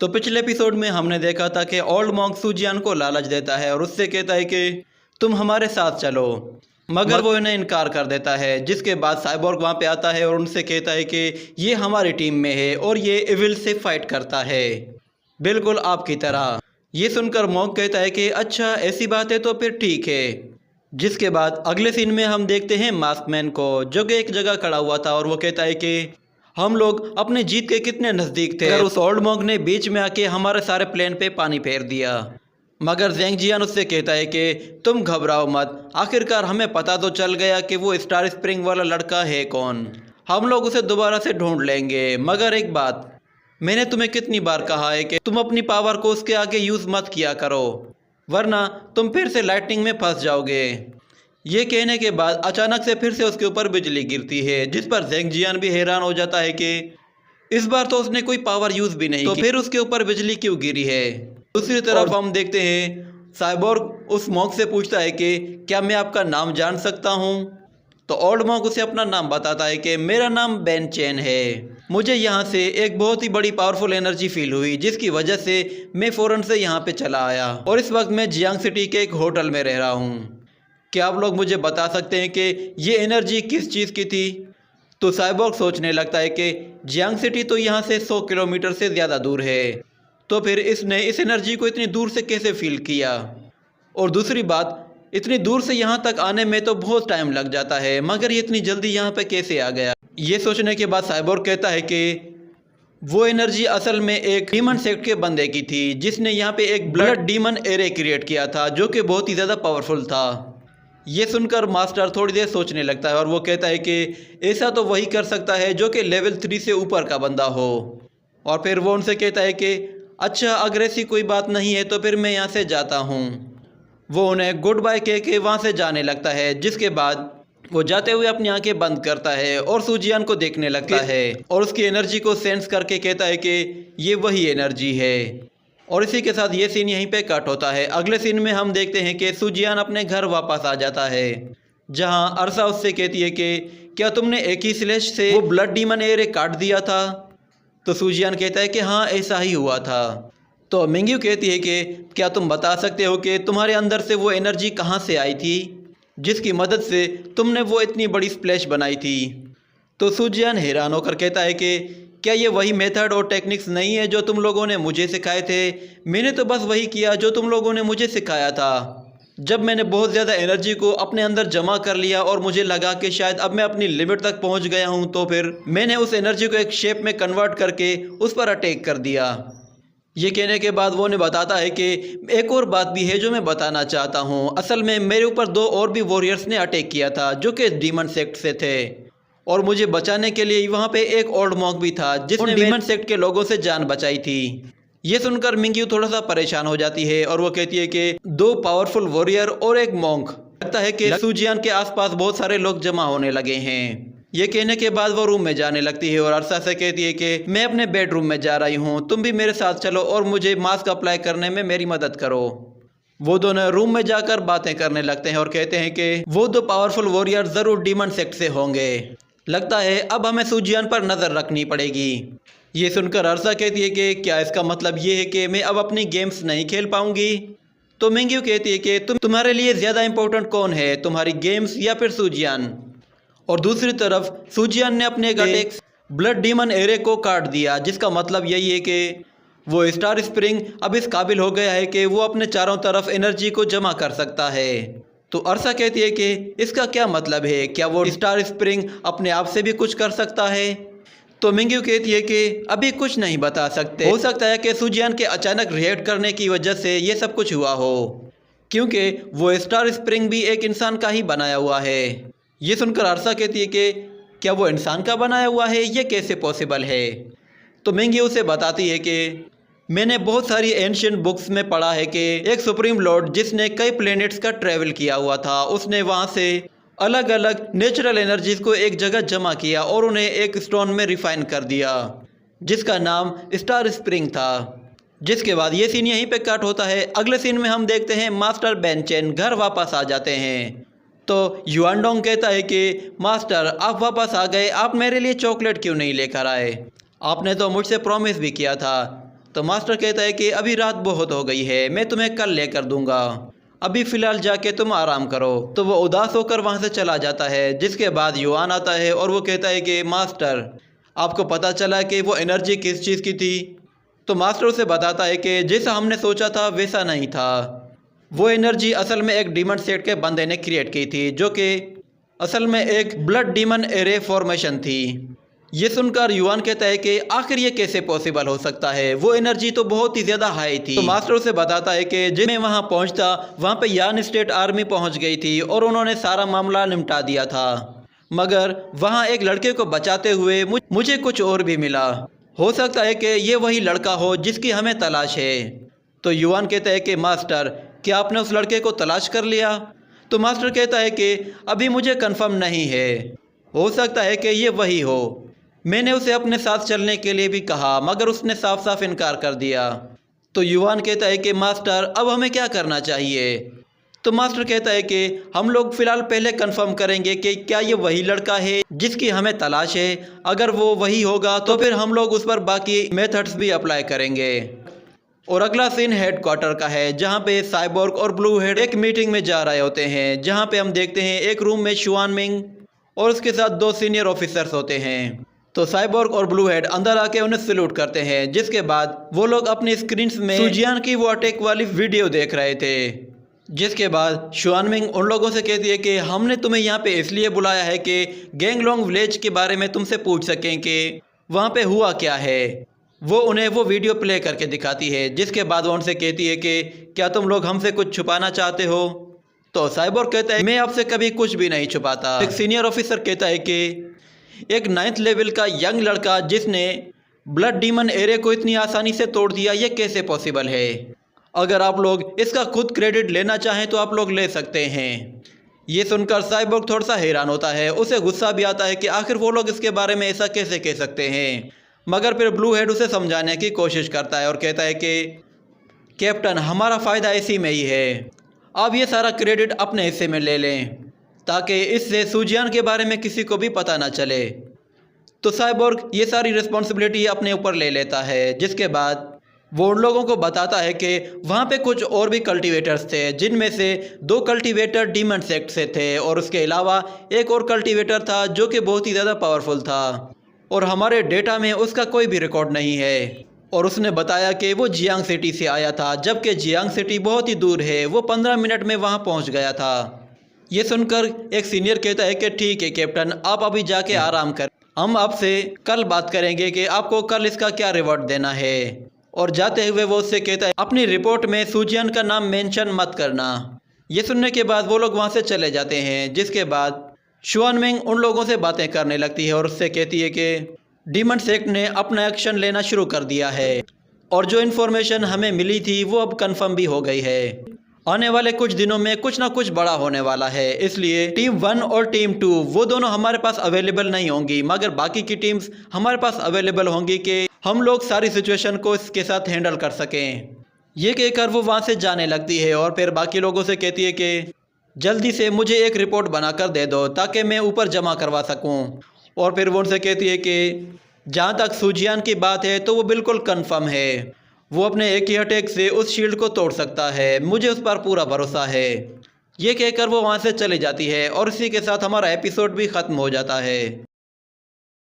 तो पिछले एपिसोड में हमने देखा था कि ओल्ड मॉन्क सूजियान को लालच देता है और उससे कहता है कि तुम हमारे साथ चलो, मगर वो इन्हें इनकार कर देता है। जिसके बाद साइबोर्ग वहाँ पे आता है और उनसे कहता है कि ये हमारी टीम में है और ये इविल से फाइट करता है, बिल्कुल आपकी तरह। ये सुनकर मॉन्क कहता है कि अच्छा ऐसी बात है तो फिर ठीक है। जिसके बाद अगले सीन में हम देखते हैं मास्कमैन को, जो कि एक जगह खड़ा हुआ था और वो कहता है कि हम लोग अपने जीत के कितने नज़दीक थे, उस ओल्ड मॉन्क ने बीच में आके हमारे सारे प्लेन पे पानी फेर दिया। मगर ज़ेंग जियान उससे कहता है कि तुम घबराओ मत, आखिरकार हमें पता तो चल गया कि वो स्टार स्प्रिंग वाला लड़का है कौन। हम लोग उसे दोबारा से ढूंढ लेंगे। मगर एक बात, मैंने तुम्हें कितनी बार कहा है कि तुम अपनी पावर को उसके आगे यूज़ मत किया करो, वरना तुम फिर से लाइटनिंग में फंस जाओगे। ये कहने के बाद अचानक से फिर से उसके ऊपर बिजली गिरती है, जिस पर ज़ेंग जियान भी हैरान हो जाता है कि इस बार तो उसने कोई पावर यूज़ भी नहीं की, तो फिर उसके ऊपर बिजली क्यों गिरी है। दूसरी तरफ हम देखते हैं साइबोर्ग उस मॉन्क से पूछता है कि क्या मैं आपका नाम जान सकता हूँ। तो ओल्ड मॉन्क उसे अपना नाम बताता है कि मेरा नाम बेन चेन है। मुझे यहाँ से एक बहुत ही बड़ी पावरफुल एनर्जी फील हुई, जिसकी वजह से मैं फ़ौरन से यहाँ पे चला आया और इस वक्त मैं जियांग सिटी के एक होटल में रह रहा हूँ। क्या आप लोग मुझे बता सकते हैं कि ये एनर्जी किस चीज़ की थी। तो साइबोर्ग सोचने लगता है कि जियांग सिटी तो यहाँ से 100 किलोमीटर से ज़्यादा दूर है, तो फिर इसने इस एनर्जी को इतनी दूर से कैसे फील किया। और दूसरी बात, इतनी दूर से यहाँ तक आने में तो बहुत टाइम लग जाता है, मगर ये इतनी जल्दी यहाँ पे कैसे आ गया। ये सोचने के बाद साइबोर्ग कहता है कि वो एनर्जी असल में एक डीमन सेक्ट के बंदे की थी, जिसने यहाँ पे एक ब्लड डीमन एरे क्रिएट किया था, जो कि बहुत ही ज़्यादा पावरफुल था। ये सुनकर मास्टर थोड़ी देर सोचने लगता है और वो कहता है कि ऐसा तो वही कर सकता है जो कि लेवल 3 से ऊपर का बंदा हो। और फिर वो उनसे कहता है कि अच्छा अगर ऐसी कोई बात नहीं है तो फिर मैं यहाँ से जाता हूँ। वो उन्हें गुड बाय कह के वहाँ से जाने लगता है। जिसके बाद वो जाते हुए अपनी आंखें बंद करता है और सूजियान को देखने लगता है और उसकी एनर्जी को सेंस करके कहता है कि ये वही एनर्जी है। और इसी के साथ ये सीन यहीं पे कट होता है। अगले सीन में हम देखते हैं कि सूजियान अपने घर वापस आ जाता है, जहां अरसा उससे कहती है कि क्या तुमने एक ही स्लेश से वो ब्लड डीमन एरे काट दिया था। तो सूजियान कहता है कि हाँ ऐसा ही हुआ था। तो मिंग्यू कहती है कि क्या तुम बता सकते हो कि तुम्हारे अंदर से वो एनर्जी कहाँ से आई थी, जिसकी मदद से तुमने वो इतनी बड़ी स्प्लैश बनाई थी। तो सूजियान हैरान होकर कहता है कि क्या ये वही मेथड और टेक्निक्स नहीं है जो तुम लोगों ने मुझे सिखाए थे। मैंने तो बस वही किया जो तुम लोगों ने मुझे सिखाया था। जब मैंने बहुत ज़्यादा एनर्जी को अपने अंदर जमा कर लिया और मुझे लगा कि शायद अब मैं अपनी लिमिट तक पहुंच गया हूं, तो फिर मैंने उस एनर्जी को एक शेप में कन्वर्ट करके उस पर अटैक कर दिया। ये कहने के बाद वो उन्हें बताता है कि एक और बात भी है जो मैं बताना चाहता हूँ। असल में मेरे ऊपर 2 और भी वॉरियर्स ने अटैक किया था, जो कि डीमन सेक्ट से थे, और मुझे बचाने के लिए वहाँ पे एक ओल्ड मॉन्क भी था जिसने डीमन सेक्ट के लोगों से जान बचाई थी। ये सुनकर मिंग्यू थोड़ा सा परेशान हो जाती है और वो कहती है कि 2 पावरफुल वॉरियर और एक मॉन्क, लगता है कि सूजियान के आसपास बहुत सारे लोग जमा होने लगे हैं। ये कहने के बाद वो रूम में जाने लगती है और अरसा से कहती है कि मैं अपने बेडरूम में जा रही हूँ, तुम भी मेरे साथ चलो और मुझे मास्क अप्लाई करने में मेरी मदद करो। वो दोनों रूम में जाकर बातें करने लगते हैं और कहते हैं कि वो 2 पावरफुल वॉरियर ज़रूर डीमन सेक्ट से होंगे। लगता है अब हमें सूजियान पर नज़र रखनी पड़ेगी। ये सुनकर अरसा कहती है कि क्या इसका मतलब ये है कि मैं अब अपनी गेम्स नहीं खेल पाऊंगी। तो मिंग्यू कहती है कि तुम्हारे लिए ज़्यादा इंपॉर्टेंट कौन है, तुम्हारी गेम्स या फिर सूजियान। और दूसरी तरफ सूजियान ने अपने अटैक ब्लड डीमन एरे को काट दिया, जिसका मतलब यही है कि वो स्टार स्प्रिंग अब इस काबिल हो गया है कि वो अपने चारों तरफ एनर्जी को जमा कर सकता है। तो अरसा कहती है कि इसका क्या मतलब है, क्या वो स्टार स्प्रिंग अपने आप से भी कुछ कर सकता है। तो मिंग्यू कहती है कि अभी कुछ नहीं बता सकते, हो सकता है कि सूजियान के अचानक रिएक्ट करने की वजह से ये सब कुछ हुआ हो, क्योंकि वो स्टार स्प्रिंग भी एक इंसान का ही बनाया हुआ है। ये सुनकर अरसा कहती है कि क्या वो इंसान का बनाया हुआ है, ये कैसे पॉसिबल है। तो मिंग्यू उसे बताती है कि मैंने बहुत सारी एंशिएंट बुक्स में पढ़ा है कि एक सुप्रीम लॉर्ड जिसने कई प्लैनेट्स का ट्रैवल किया हुआ था, उसने वहाँ से अलग अलग नेचुरल एनर्जीज को एक जगह जमा किया और उन्हें एक स्टोन में रिफाइन कर दिया, जिसका नाम स्टार स्प्रिंग था। जिसके बाद ये सीन यहीं पे कट होता है। अगले सीन में हम देखते हैं मास्टर बेन चेन घर वापस आ जाते हैं। तो युआनडोंग कहता है कि मास्टर आप वापस आ गए, आप मेरे लिए चॉकलेट क्यों नहीं लेकर आए, आपने तो मुझसे प्रॉमिस भी किया था। तो मास्टर कहता है कि अभी रात बहुत हो गई है, मैं तुम्हें कल लेकर दूंगा, अभी फ़िलहाल जाके तुम आराम करो। तो वो उदास होकर वहाँ से चला जाता है। जिसके बाद युआन आता है और वो कहता है कि मास्टर, आपको पता चला कि वो एनर्जी किस चीज़ की थी? तो मास्टर उसे बताता है कि जैसा हमने सोचा था वैसा नहीं था। वो एनर्जी असल में एक डीमन सेट के बंदे ने क्रिएट की थी, जो कि असल में एक ब्लड डीमन एरे फॉर्मेशन थी। ये सुनकर युआन कहता है कि आखिर ये कैसे पॉसिबल हो सकता है, वो एनर्जी तो बहुत ही ज़्यादा हाई थी। तो मास्टर उसे बताता है कि जब मैं वहाँ पहुँचता, वहाँ पे यान स्टेट आर्मी पहुँच गई थी और उन्होंने सारा मामला निपटा दिया था, मगर वहाँ एक लड़के को बचाते हुए मुझे कुछ और भी मिला। हो सकता है कि ये वही लड़का हो जिसकी हमें तलाश है। तो युआन कहता है कि मास्टर, क्या आपने उस लड़के को तलाश कर लिया? तो मास्टर कहता है कि अभी मुझे कंफर्म नहीं है, हो सकता है कि ये वही हो। मैंने उसे अपने साथ चलने के लिए भी कहा, मगर उसने साफ साफ इनकार कर दिया। तो युआन कहता है कि मास्टर, अब हमें क्या करना चाहिए? तो मास्टर कहता है कि हम लोग फ़िलहाल पहले कंफर्म करेंगे कि क्या ये वही लड़का है जिसकी हमें तलाश है। अगर वो वही होगा तो फिर हम लोग उस पर बाकी मेथड्स भी अप्लाई करेंगे। और अगला सीन हेडक्वार्टर का है, जहाँ पे साइबोर्ग और ब्लू हेड एक मीटिंग में जा रहे होते हैं, जहाँ पे हम देखते हैं एक रूम में शुआन मिंग और उसके साथ 2 सीनियर ऑफिसर्स होते हैं। तो साइबोर्ग और ब्लू हेड अंदर आके उन्हें सैल्यूट करते हैं। जिसके बाद वो लोग अपनी स्क्रीन्स में सुजियान की वो अटैक वाली वीडियो देख रहे थे। जिसके बाद शुआन मिंग उन लोगों से कहती है कि हमने तुम्हें यहाँ पे इसलिए बुलाया है कि गैंगलोंग विलेज के बारे में तुमसे पूछ सकें कि वहाँ पे हुआ क्या है। वो उन्हें वो वीडियो प्ले करके दिखाती है। जिसके बाद वो उनसे कहती है कि क्या तुम लोग हमसे कुछ छुपाना चाहते हो? तो साइबोर्ग कहता है, मैं आपसे कभी कुछ भी नहीं छुपाता। एक सीनियर ऑफिसर कहता है कि एक 9th लेवल का यंग लड़का जिसने ब्लड डीमन एरे को इतनी आसानी से तोड़ दिया, ये कैसे पॉसिबल है? अगर आप लोग इसका खुद क्रेडिट लेना चाहें तो आप लोग ले सकते हैं। ये सुनकर साइबोर्ग थोड़ा सा हैरान होता है, उसे गुस्सा भी आता है कि आखिर वो लोग इसके बारे में ऐसा कैसे कह सकते हैं। मगर फिर ब्लू हेड उसे समझाने की कोशिश करता है और कहता है कि कैप्टन, हमारा फ़ायदा इसी में ही है, आप ये सारा क्रेडिट अपने हिस्से में ले लें ताकि इससे सुजियान के बारे में किसी को भी पता ना चले। तो साइबोर्ग ये सारी रिस्पॉन्सिबिलिटी अपने ऊपर ले लेता है। जिसके बाद वो उन लोगों को बताता है कि वहाँ पे कुछ और भी कल्टीवेटर्स थे, जिनमें से 2 कल्टीवेटर डीमन सेक्ट से थे और उसके अलावा एक और कल्टीवेटर था जो कि बहुत ही ज़्यादा पावरफुल था और हमारे डेटा में उसका कोई भी रिकॉर्ड नहीं है। और उसने बताया कि वो जियांग सिटी से आया था, जबकि जियांग सिटी बहुत ही दूर है, वो 15 मिनट में वहाँ पहुँच गया था। ये सुनकर एक सीनियर कहता है कि ठीक है कैप्टन, आप अभी जाके आराम कर, हम आपसे कल बात करेंगे कि आपको कल इसका क्या रिवॉर्ड देना है। और जाते हुए वो उससे कहता है, अपनी रिपोर्ट में सुजियान का नाम मेंशन मत करना। ये सुनने के बाद वो लोग वहाँ से चले जाते हैं। जिसके बाद शुआन मिंग उन लोगों से बातें करने लगती है और उससे कहती है कि डीमन सेक्ट ने अपना एक्शन लेना शुरू कर दिया है और जो इन्फॉर्मेशन हमें मिली थी वो अब कंफर्म भी हो गई है। आने वाले कुछ दिनों में कुछ ना कुछ बड़ा होने वाला है, इसलिए टीम 1 और टीम 2 वो दोनों हमारे पास अवेलेबल नहीं होंगी, मगर बाकी की टीम्स हमारे पास अवेलेबल होंगी कि हम लोग सारी सिचुएशन को इसके साथ हैंडल कर सकें। ये कहकर वो वहाँ से जाने लगती है और फिर बाकी लोगों से कहती है कि जल्दी से मुझे एक रिपोर्ट बनाकर दे दो ताकि मैं ऊपर जमा करवा सकूँ। और फिर वो उनसे कहती है कि जहाँ तक सुजियान की बात है तो वो बिल्कुल कन्फर्म है, वो अपने एक ही अटैक से उस शील्ड को तोड़ सकता है, मुझे उस पर पूरा भरोसा है। ये कहकर वो वहाँ से चली जाती है और इसी के साथ हमारा एपिसोड भी ख़त्म हो जाता है।